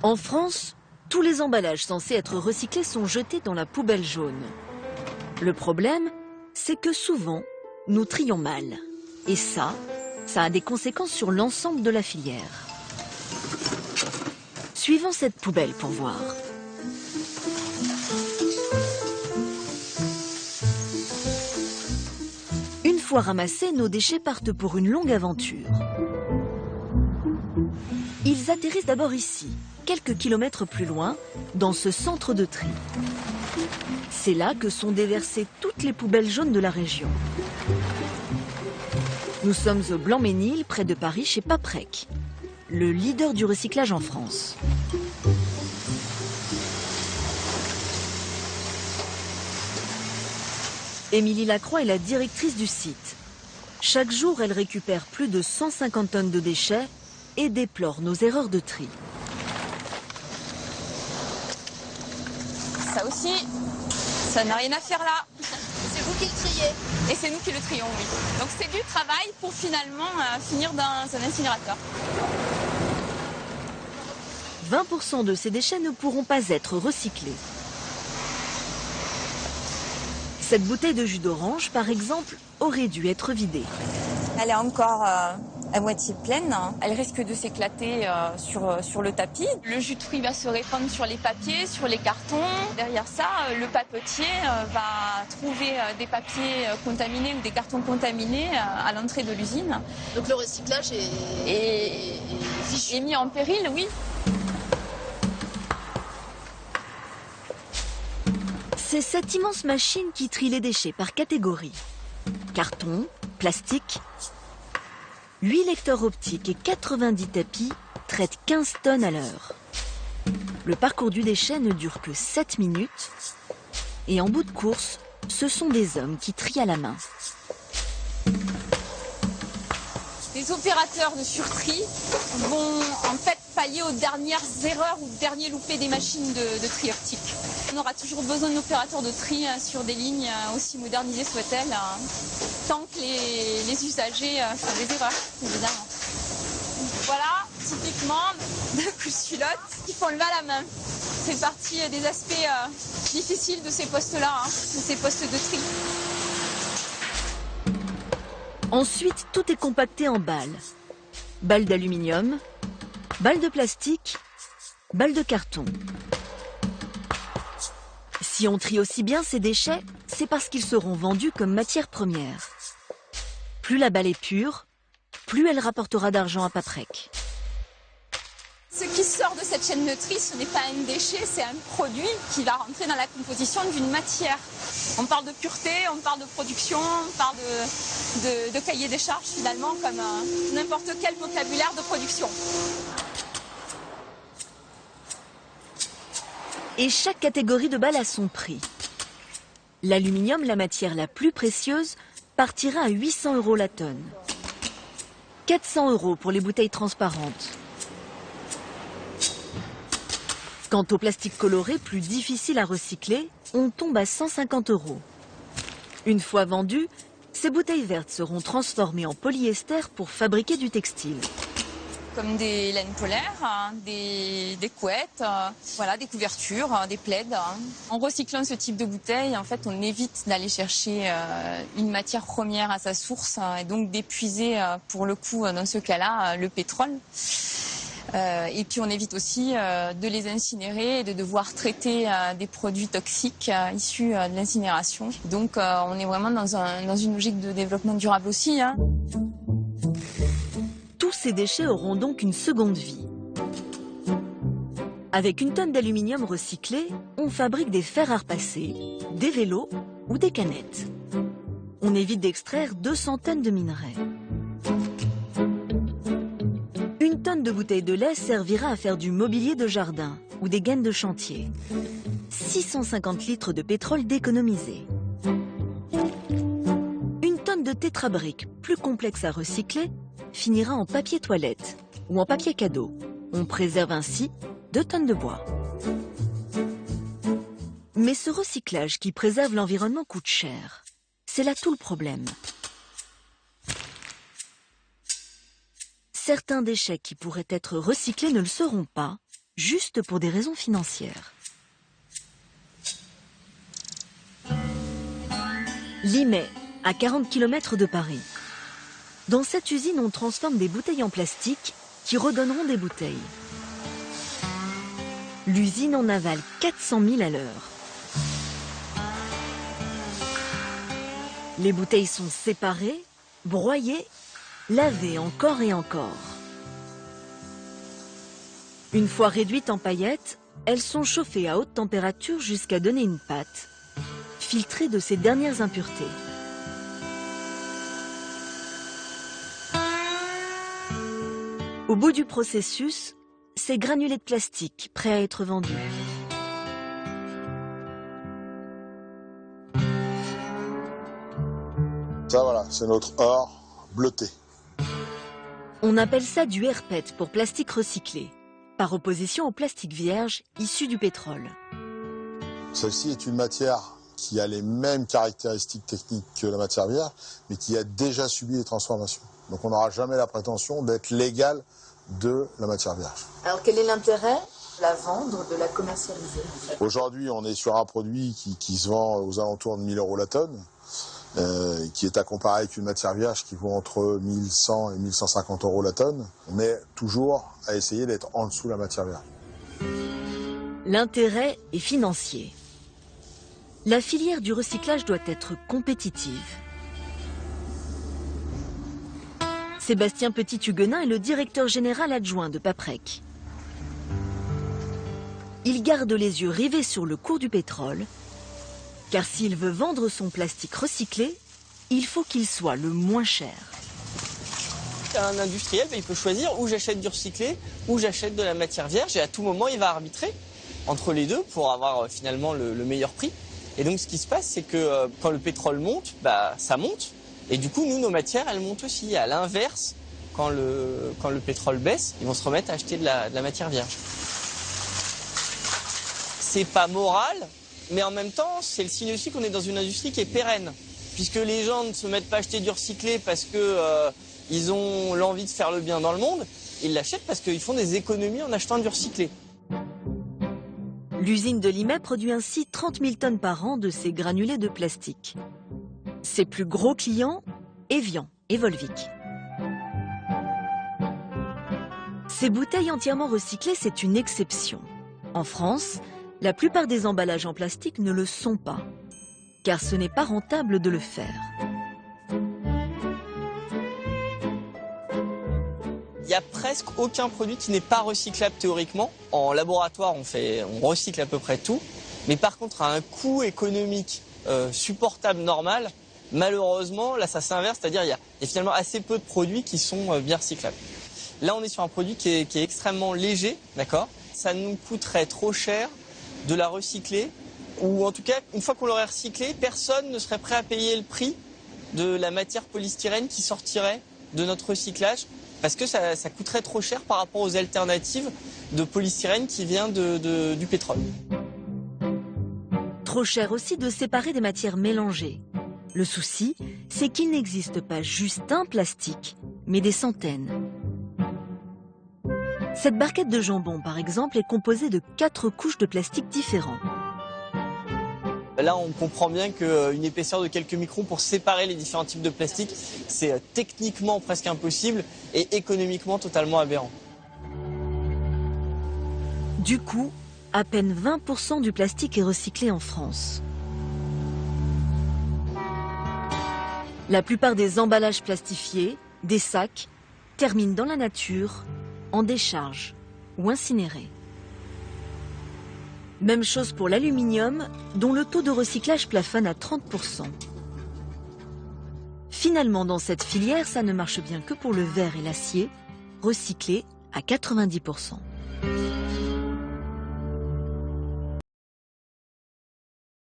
En France, tous les emballages censés être recyclés sont jetés dans la poubelle jaune. Le problème, c'est que souvent, nous trions mal. Et ça a des conséquences sur l'ensemble de la filière. Suivons cette poubelle pour voir. Une fois ramassés, nos déchets partent pour une longue aventure. Ils atterrissent d'abord ici, quelques kilomètres plus loin, dans ce centre de tri. C'est là que sont déversées toutes les poubelles jaunes de la région. Nous sommes au Blanc-Ménil, près de Paris, chez Paprec, le leader du recyclage en France. Émilie Lacroix est la directrice du site. Chaque jour, elle récupère plus de 150 tonnes de déchets et déplore nos erreurs de tri. Ça aussi, ça n'a rien à faire là. C'est vous qui le triez. Et c'est nous qui le trions, oui. Donc c'est du travail pour finalement finir dans un incinérateur. 20% de ces déchets ne pourront pas être recyclés. Cette bouteille de jus d'orange, par exemple, aurait dû être vidée. Elle est encore à moitié pleine. Elle risque de s'éclater sur le tapis. Le jus de fruits va se répandre sur les papiers, sur les cartons. Derrière ça, le papetier va trouver des papiers contaminés ou des cartons contaminés à l'entrée de l'usine. Donc le recyclage est mis en péril, oui. C'est cette immense machine qui trie les déchets par catégorie. Carton, plastique. 8 lecteurs optiques et 90 tapis traitent 15 tonnes à l'heure. Le parcours du déchet ne dure que 7 minutes. Et en bout de course, ce sont des hommes qui trient à la main. Les opérateurs de surtri vont en fait pallier aux dernières erreurs ou derniers loupés des machines de tri optique. On aura toujours besoin d'opérateurs de tri sur des lignes aussi modernisées soient-elles, tant que les usagers font des erreurs, évidemment. Voilà, typiquement, deux couches culottes qui font lever à la main. C'est partie des aspects difficiles de ces postes-là, de ces postes de tri. Ensuite, tout est compacté en balles. Balles d'aluminium, balles de plastique, balles de carton. Si on trie aussi bien ces déchets, c'est parce qu'ils seront vendus comme matière première. Plus la balle est pure, plus elle rapportera d'argent à Paprec. Ce qui sort de cette chaîne de tri, ce n'est pas un déchet, c'est un produit qui va rentrer dans la composition d'une matière. On parle de pureté, on parle de production, on parle de cahier des charges finalement, comme n'importe quel vocabulaire de production. Et chaque catégorie de balles a son prix. L'aluminium, la matière la plus précieuse, partira à 800 € la tonne. 400 € pour les bouteilles transparentes. Quant au plastique coloré, plus difficile à recycler, on tombe à 150 €. Une fois vendues, ces bouteilles vertes seront transformées en polyester pour fabriquer du textile. Comme des laines polaires, des couettes, voilà, des couvertures, des plaids. En recyclant ce type de bouteilles, en fait, on évite d'aller chercher une matière première à sa source et donc d'épuiser, pour le coup, dans ce cas-là, le pétrole. Et puis on évite aussi de les incinérer et de devoir traiter des produits toxiques issus de l'incinération. Donc on est vraiment dans une logique de développement durable aussi. Tous ces déchets auront donc une seconde vie. Avec une tonne d'aluminium recyclé, on fabrique des fers à repasser, des vélos ou des canettes. On évite d'extraire 200 tonnes de minerais. Une tonne de bouteilles de lait servira à faire du mobilier de jardin ou des gaines de chantier. 650 litres de pétrole d'économiser. Une tonne de tétrabriques, plus complexe à recycler, finira en papier toilette ou en papier cadeau. On préserve ainsi 2 tonnes de bois. Mais ce recyclage qui préserve l'environnement coûte cher. C'est là tout le problème. Certains déchets qui pourraient être recyclés ne le seront pas juste pour des raisons financières. Limay, à 40 km de Paris. Dans cette usine, on transforme des bouteilles en plastique qui redonneront des bouteilles. L'usine en avale 400 000 à l'heure. Les bouteilles sont séparées, broyées, lavées encore et encore. Une fois réduites en paillettes, elles sont chauffées à haute température jusqu'à donner une pâte, filtrée de ses dernières impuretés. Au bout du processus, ces granulés de plastique prêts à être vendus. Ça voilà, c'est notre or bleuté. On appelle ça du RPET pour plastique recyclé, par opposition au plastique vierge issu du pétrole. Celle-ci est une matière qui a les mêmes caractéristiques techniques que la matière vierge, mais qui a déjà subi des transformations. Donc on n'aura jamais la prétention d'être l'égal de la matière vierge. Alors quel est l'intérêt de la vendre, de la commercialiser en fait? Aujourd'hui, on est sur un produit qui se vend aux alentours de 1 000 € la tonne, qui est à comparer avec une matière vierge qui vaut entre 1 100 et 1 150 € la tonne. On est toujours à essayer d'être en dessous de la matière vierge. L'intérêt est financier. La filière du recyclage doit être compétitive. Sébastien Petit-Huguenin est le directeur général adjoint de Paprec. Il garde les yeux rivés sur le cours du pétrole, car s'il veut vendre son plastique recyclé, il faut qu'il soit le moins cher. Un industriel, il peut choisir où j'achète du recyclé, où j'achète de la matière vierge, et à tout moment, il va arbitrer entre les deux pour avoir finalement le meilleur prix. Et donc, ce qui se passe, c'est que quand le pétrole monte, ça monte. Et du coup, nous, nos matières, elles montent aussi. À l'inverse, quand le pétrole baisse, ils vont se remettre à acheter de la matière vierge. C'est pas moral, mais en même temps, c'est le signe aussi qu'on est dans une industrie qui est pérenne. Puisque les gens ne se mettent pas à acheter du recyclé parce qu'ils ont l'envie de faire le bien dans le monde, ils l'achètent parce qu'ils font des économies en achetant du recyclé. L'usine de Limay produit ainsi 30 000 tonnes par an de ces granulés de plastique. Ses plus gros clients, Evian et Volvic. Ces bouteilles entièrement recyclées, c'est une exception. En France, la plupart des emballages en plastique ne le sont pas, car ce n'est pas rentable de le faire. Il n'y a presque aucun produit qui n'est pas recyclable théoriquement. En laboratoire, on recycle à peu près tout. Mais par contre, à un coût économique supportable, normal, malheureusement, là, ça s'inverse. C'est-à-dire qu'il y a finalement assez peu de produits qui sont bien recyclables. Là, on est sur un produit qui est extrêmement léger, d'accord ? Ça nous coûterait trop cher de la recycler. Ou en tout cas, une fois qu'on l'aurait recyclée, personne ne serait prêt à payer le prix de la matière polystyrène qui sortirait de notre recyclage. Parce que ça coûterait trop cher par rapport aux alternatives de polystyrène qui vient du pétrole. Trop cher aussi de séparer des matières mélangées. Le souci, c'est qu'il n'existe pas juste un plastique, mais des centaines. Cette barquette de jambon, par exemple, est composée de 4 couches de plastique différents. Là, on comprend bien qu'une épaisseur de quelques microns pour séparer les différents types de plastique, c'est techniquement presque impossible et économiquement totalement aberrant. Du coup, à peine 20% du plastique est recyclé en France. La plupart des emballages plastifiés, des sacs, terminent dans la nature, en décharge ou incinérés. Même chose pour l'aluminium, dont le taux de recyclage plafonne à 30%. Finalement, dans cette filière, ça ne marche bien que pour le verre et l'acier, recyclés à 90%.